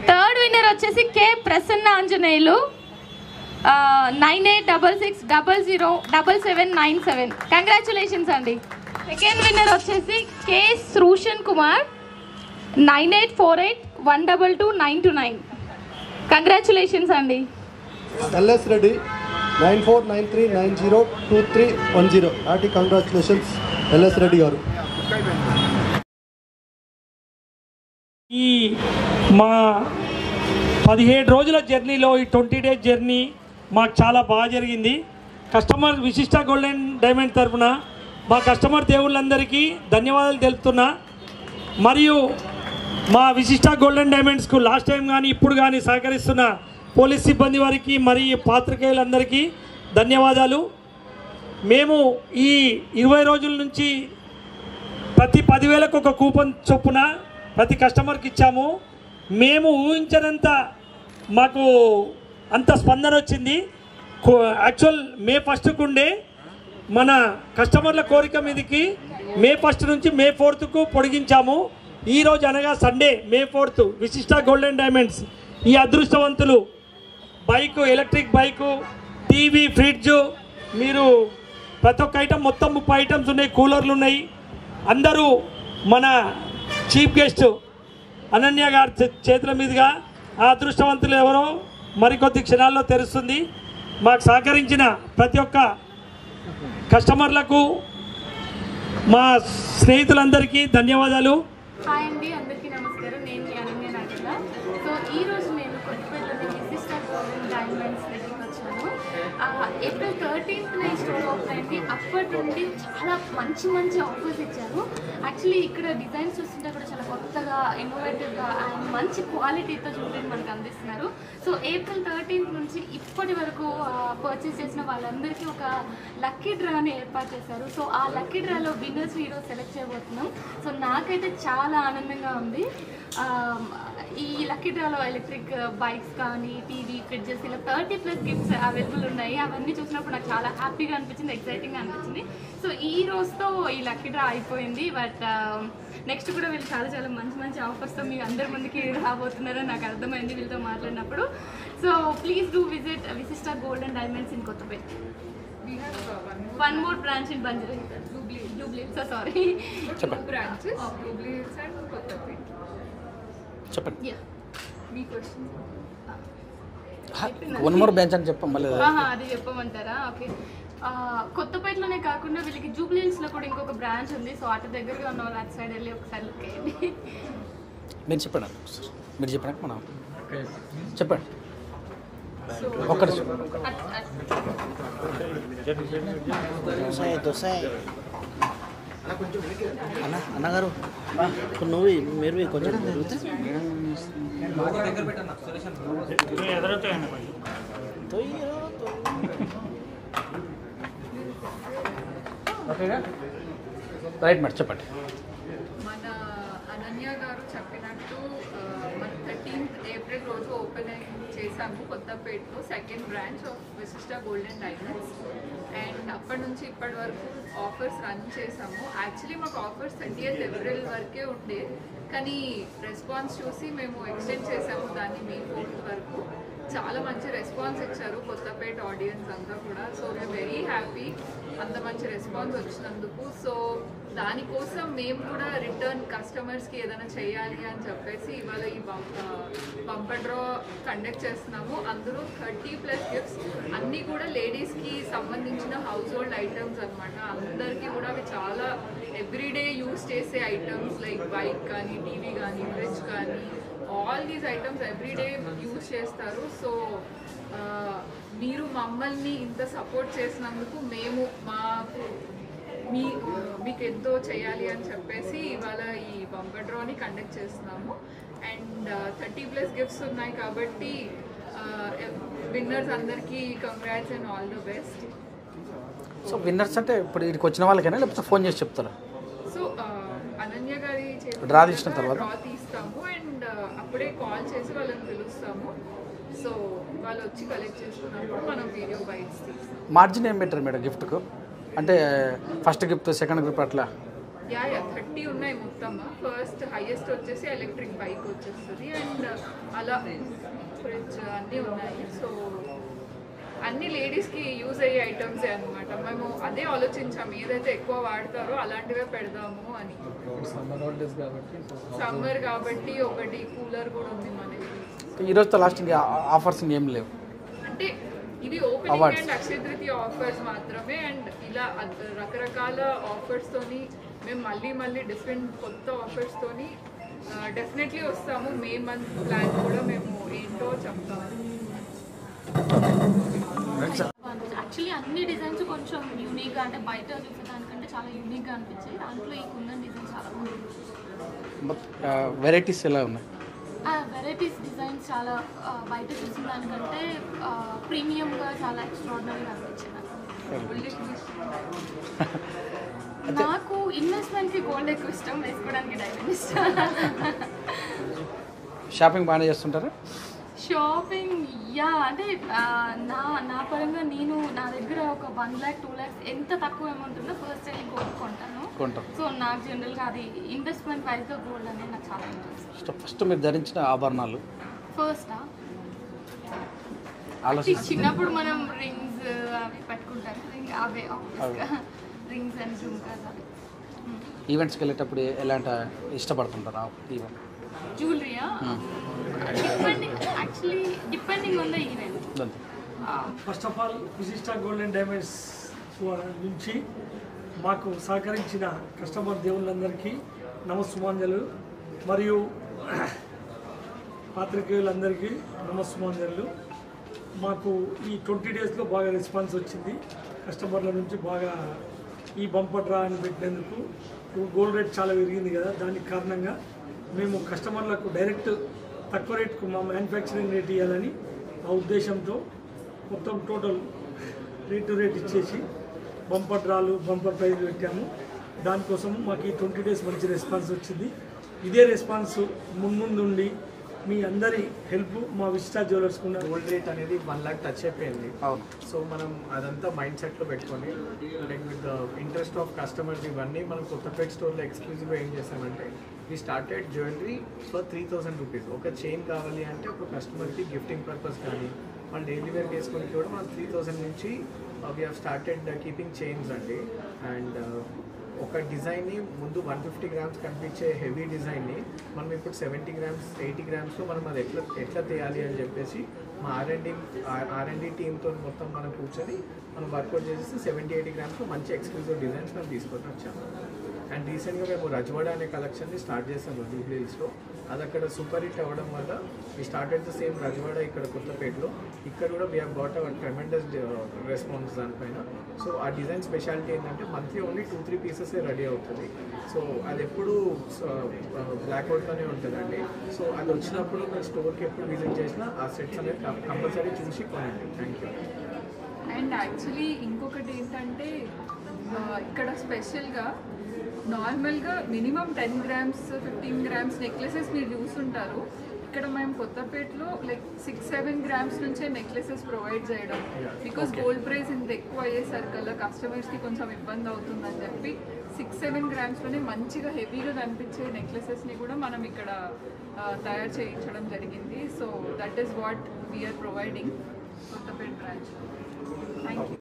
Third winner వచ్చేసి K Prasanna Anjaneyulu 9866007797. Congratulations అండి. Second winner వచ్చేసి కే సృషన్ కుమార్ 9848122929. కంగ్రాచులేషన్స్ అండి. L S Reddy 9493902310. Hearty congratulations L S Reddy గారు. ఈ మా 17 రోజుల జర్నీలో ఈ 20 డేస్ జర్నీ మాకు చాలా బాగా జరిగింది. కస్టమర్ విశిష్ట గోల్డెన్ డైమండ్ తరఫున మా కస్టమర్ దేవుళ్ళందరికీ ధన్యవాదాలు తెలుపుతున్నా. మరియు మా విశిష్ట గోల్డెన్ డైమండ్స్కు లాస్ట్ టైం కానీ ఇప్పుడు కానీ సహకరిస్తున్న పోలీస్ సిబ్బంది వారికి మరియు పాత్రికేయులందరికీ ధన్యవాదాలు. మేము ఈ 20 రోజుల నుంచి ప్రతి 10,000కు ఒక కూపన్ చొప్పున ప్రతి కస్టమర్కి ఇచ్చాము. మేము ఊహించనంత మాకు అంత స్పందన వచ్చింది. యాక్చువల్ మే 1కు ఉండే మన కస్టమర్ల కోరిక మీదకి మే 1 నుంచి మే 4కు పొడిగించాము. ఈరోజు అనగా సండే మే 4 విశిష్ట గోల్డెన్ డైమండ్స్ ఈ అదృష్టవంతులు bike, electric bike, TV, fridge, మీరు ప్రతి ఒక్క ఐటమ్ మొత్తం 30 ఐటమ్స్ ఉన్నాయి, కూలర్లు ఉన్నాయి. అందరూ మన చీఫ్ గెస్ట్ అనన్య గారి చేతుల మీదుగా ఆ అదృష్టవంతులు ఎవరో మరికొద్ది క్షణాల్లో తెలుస్తుంది. మాకు సహకరించిన ప్రతి ఒక్క కస్టమర్లకు మా స్నేహితులందరికీ ధన్యవాదాలు. హాయ్ అండి, అందరికీ నమస్కారం. నేను మీ అనన్య నాగల. సో ఈరోజు నేను కొత్తపేటలోని విశిష్ట గోల్డెన్ డైమండ్స్ దగ్గరికి వచ్చాను. ఏప్రిల్ 13th ఈ స్టోర్ ఓపెన్ అయింది. అప్పటి నుండి చాలా మంచి మంచి ఆఫర్స్ ఇచ్చారు. యాక్చువల్లీ ఇక్కడ డిజైన్స్ చూస్తుంటే కూడా చాలా కొత్తగా, ఇన్నోవేటివ్గా అండ్ మంచి క్వాలిటీతో జ్యువెలరీ మనకు అందిస్తున్నారు. సో ఏప్రిల్ 13th నుంచి ఇప్పటి వరకు పర్చేస్ చేసిన వాళ్ళందరికీ ఒక లక్కీ డ్రాని ఏర్పాటు చేశారు. సో ఆ లక్కీ డ్రాలో విన్నర్స్ ఈరోజు సెలెక్ట్ చేయబోతున్నాం. సో నాకైతే చాలా ఆనందంగా ఉంది. ఈ లక్కీ డ్రాలో ఎలక్ట్రిక్ బైక్స్ కానీ, టీవీ, ఫ్రిడ్జెస్ ఇలా 30+ గిఫ్ట్స్ అవైలబుల్ ఉన్నాయి. అవన్నీ చూసినప్పుడు నాకు చాలా హ్యాపీగా అనిపించింది, ఎక్సైటింగ్గా అనిపించింది. సో ఈ రోజుతో ఈ లక్కీ డ్రా అయిపోయింది. బట్ నెక్స్ట్ కూడా వీళ్ళు చాలా చాలా మంచి మంచి ఆఫర్స్తో మీ అందరి ముందుకి రాబోతున్నారని నాకు అర్థమైంది వీళ్ళతో మాట్లాడినప్పుడు. So please do visit Vishishta golden diamonds in Kothapeta. One more branch in Banjara Hills. Jubilee. So sorry. Two branches. Jubilee Hills and Kottapet. చెప్పండి. Yeah. మీ క్వశ్చన్. వన్ మోర్ బ్రాంచ్ అని చెప్పాం మళ్ళీ. అది చెప్పమంటారా? ఓకే. కొత్తపేటలోనే కాకుండా వీళ్ళకి జూబ్లీ హిల్స్లో కూడా ఇంకొక బ్రాంచ్ ఉంది. సో అటు దగ్గరగా ఉన్న వాళ్ళు అటు సైడ్ వెళ్ళి ఒకసారి లుక్ వేయండి. మీరు చెప్పండి, మీరు చెప్పండి, మనం చెప్పండి ఒక్కటి అన్నగారు నువ్వు మీరు కొంచెం రైట్ మేడం చెప్పండి. మన అనన్య గారు చెప్పినట్టు మన 13th ఏప్రిల్ రోజు ఓపెన్ చేశాము కొత్తపేటలో సెకండ్ బ్రాంచ్ ఆఫ్ విశిష్ట గోల్డెన్ డైమండ్స్. అండ్ అప్పటి నుంచి ఇప్పటి వరకు ఆఫర్స్ రన్ చేసాము. యాక్చువల్లీ మాకు ఆఫర్స్ 30th ఏప్రిల్ వరకే ఉండే, కానీ రెస్పాన్స్ చూసి మేము ఎక్స్టెండ్ చేసాము దాన్ని మే 4th వరకు. చాలా మంచి రెస్పాన్స్ ఇచ్చారు కొత్తపేట ఆడియన్స్ అంతా కూడా. సో వీఆర్ వెరీ హ్యాపీ అంత మంచి రెస్పాన్స్ వచ్చినందుకు. సో దానికోసం మేము కూడా రిటర్న్ కస్టమర్స్కి ఏదైనా చేయాలి అని చెప్పేసి ఇవాళ ఈ బంపర్ డ్రా కండక్ట్ చేస్తున్నాము. అందులో 30+ గిఫ్ట్స్ అన్నీ కూడా లేడీస్కి సంబంధించిన హౌస్ హోల్డ్ ఐటమ్స్ అనమాట. అందరికీ కూడా అవి చాలా ఎవ్రీడే యూస్ చేసే ఐటమ్స్ లైక్ బైక్ కానీ, టీవీ కానీ, ఫ్రిడ్జ్ కానీ, all these items everyday use చేస్తారు. సో మీరు మమ్మల్ని ఇంత సపోర్ట్ చేసినందుకు మేము మీకు ఎంతో చేయాలి అని చెప్పేసి ఇవాళ ఈ బంపర్ డ్రాని కండక్ట్ చేస్తున్నాము. అండ్ 30+ గిఫ్ట్స్ ఉన్నాయి కాబట్టి విన్నర్స్ అందరికీ congrats and all the best. So winners అంటే ఇప్పుడు ఇక్కడికి వచ్చిన వాళ్ళకైనా లేకపోతే ఫోన్ చేసి చెప్తారా? సో అనన్య గారి డ్రా తీసిన తర్వాత డ్రా తీస్తాము అండ్ అప్పుడే కాల్ చేసి వాళ్ళని పిలుస్తాము. సో వాళ్ళు వచ్చి కలెక్ట్ చేసుకున్నప్పుడు మనం వీడియో బైట్స్ తీస్తాం. మార్జిన్ ఏం పెట్టారు మేడం గిఫ్ట్కు? అంటే ఫస్ట్ గిఫ్ట్, సెకండ్ గిఫ్ట్ అట్లా యా 30 ఉన్నాయి మొత్తం. ఫస్ట్ హైయెస్ట్ వచ్చేసి ఎలక్ట్రిక్ బైక్ వచ్చేస్తుంది అండ్ అలా ఫ్రిడ్జ్ అన్నీ ఉన్నాయి. సో అన్ని లేడీస్కి యూజ్ అయ్యే ఐటమ్సే అనమాట. మేము అదే ఆలోచించాము, ఏదైతే ఎక్కువ వాడతారో అలాంటివే పెడదాము అని. సమ్మర్ కాబట్టి ఒకటి కూలర్ కూడా ఉంది మనకి. ఈరోజుతో లాస్ట్ ఇంకా ఆఫర్స్ ఏం లేవు అంటే ఇవి opening and Akshaya Tritiya offers మాత్రమే. అండ్ ఇలా రకరకాల ఆఫర్స్తోని మేము మళ్ళీ డిఫరెంట్ కొత్త ఆఫర్స్తోని డెఫినెట్లీ వస్తాము. మే మంత్ ప్లాన్ కూడా మేము ఏంటో చెప్తాము. యాక్చువల్లీ అన్ని డిజైన్స్ కొంచెం యూనిక్గా, అంటే బయట చూసేదానికంటే చాలా యూనిక్గా అనిపించాయి. దాంట్లో ఈ కుందన్ డిజైన్ చాలా బాగుంది. వెరైటీస్ ఎలా ఉన్నాయి? వెరైటీస్ డిజైన్స్ చాలా బయట చూసిన దానికంటే ప్రీమియంగా చాలా ఎక్స్ట్రాడినరీగా అనిపించింది. నాకు ఇన్వెస్ట్మెంట్కి గోల్డ్ ఎక్కువ ఇష్టం, వేసుకోవడానికి డైమండ్ ఇష్టం. షాపింగ్ బాగానే చేస్తుంటారా? షాపింగ్ అంటే నా పరంగా నేను నా దగ్గర ఒక 1 lakh 2 lakhs ఎంత తక్కువ అమౌంట్ ఉందో ఫస్ట్ వెళ్ళి గోల్డ్ కొంటాను. సో నాకు జనరల్గా అది ఇన్వెస్ట్మెంట్ వైజ్గా గోల్డ్ అనేది నాకు చాలా ఇంట్రెస్ట్. ఫస్ట్ మీరు ధరించిన ఆభరణాలు చిన్నప్పుడు మనం రింగ్స్ అవి పెట్టుకుంటాం, అవే రింగ్స్ అండ్ జుమ్కాస్ అవి. ఈవెంట్స్కి వెళ్ళేటప్పుడు ఎలాంటి ఇష్టపడుతుంటారు ఈవెంట్? జ్యువెలరీయా? Depending on the event. First of all Vishishta gold and diamonds నుంచి మాకు సహకరించిన కస్టమర్ దేవుళ్ళందరికీ నమస్సుమాంజలు, మరియు పాత్రికేయులందరికీ నమస్సుమాంజలు. మాకు ఈ 20 daysలో బాగా రెస్పాన్స్ వచ్చింది కస్టమర్ల నుంచి. బాగా ఈ బంపర్ డ్రా అని పెట్టినందుకు గోల్డ్ రేట్ చాలా పెరిగింది కదా, దానికి కారణంగా మేము కస్టమర్లకు డైరెక్ట్ తక్కువ రేట్కు మా మ్యానుఫ్యాక్చరింగ్ రేట్ ఇవ్వాలని ఆ ఉద్దేశంతో మొత్తం టోటల్ రేట్ ఇచ్చేసి బంపర్ డ్రాలు బంపర్ ప్రైజ్ పెట్టాము. దానికోసం మాకు ఈ 20 days మంచి రెస్పాన్స్ వచ్చింది. ఇదే రెస్పాన్స్ ముందుండి మీ అందరి హెల్ప్ మా విశిష్ట జ్యువెలర్స్కి ఉన్న. గోల్డ్ రేట్ అనేది 1 lakh టచ్ అయిపోయింది. అవును. సో మనం అదంతా మైండ్ సెట్లో పెట్టుకొని like with the interest of customers ఇవన్నీ మనం కొత్తపేట స్టోర్లో ఎక్స్క్లూజివ్గా ఏం చేస్తామంటే we started jewellery for 3000 rupees. ఒక చైన్ కావాలి అంటే ఒక కస్టమర్కి గిఫ్టింగ్ పర్పస్ కానీ వాళ్ళు డైలీ వేర్ వేసుకొని కూడా మనం 3000 నుంచి we have started keeping chains అండి. అండ్ ఒక డిజైన్ని ముందు 150 grams కనిపించే హెవీ డిజైన్ని మనం ఇప్పుడు 70 grams 80 gramsలో మనం అది ఎట్లా తీయాలి అని చెప్పేసి మా ఆర్ఎండి టీమ్తో మొత్తం మనం కూర్చొని మనం వర్కౌట్ చేసేసి 70-80 gramsలో మంచి ఎక్స్క్లూజివ్ డిజైన్స్ మనం తీసుకొని వచ్చాము. అండ్ రీసెంట్గా మేము రజవాడ అనే కలెక్షన్ని స్టార్ట్ చేసాము జూబ్లీ హిల్స్లో. అది అక్కడ సూపర్ హిట్ అవ్వడం వల్ల వీ స్టార్టెడ్ ద సేమ్ రజవాడ ఇక్కడ కొత్తపేటలో. ఇక్కడ కూడా we have got our tremendous response దానిపైన. సో ఆ డిజైన్ స్పెషాలిటీ ఏంటంటే మంత్లీ ఓన్లీ 2-3 pieces రెడీ అవుతుంది. సో అది ఎప్పుడు బ్లాక్అవుట్లోనే ఉంటుందండి. సో అది వచ్చినప్పుడు మీరు స్టోర్కి ఎప్పుడు విజిట్ చేసినా ఆ సెట్స్ అనేది కంపల్సరీ చూసి కొనండి. Thank you. అండ్ యాక్చువల్లీ ఇంకొకటి ఏంటంటే ఇక్కడ స్పెషల్గా నార్మల్గా మినిమం 10 grams 15 grams నెక్లెసెస్ మీరు చూస్తుంటారు. ఇక్కడ మేము కొత్తపేటలో లైక్ 6-7 grams నుంచే నెక్లెసెస్ ప్రొవైడ్ చేయడం, బికాస్ గోల్డ్ ప్రైస్ ఇంత ఎక్కువ అయ్యేసరికల్లా కస్టమర్స్కి కొంచెం ఇబ్బంది అవుతుందని చెప్పి 6-7 grams మంచిగా హెవీగా కనిపించే నెక్లెసెస్ని కూడా మనం ఇక్కడ తయారు చేయించడం జరిగింది. So that is what we are providing Kothapeta branch. Thank you.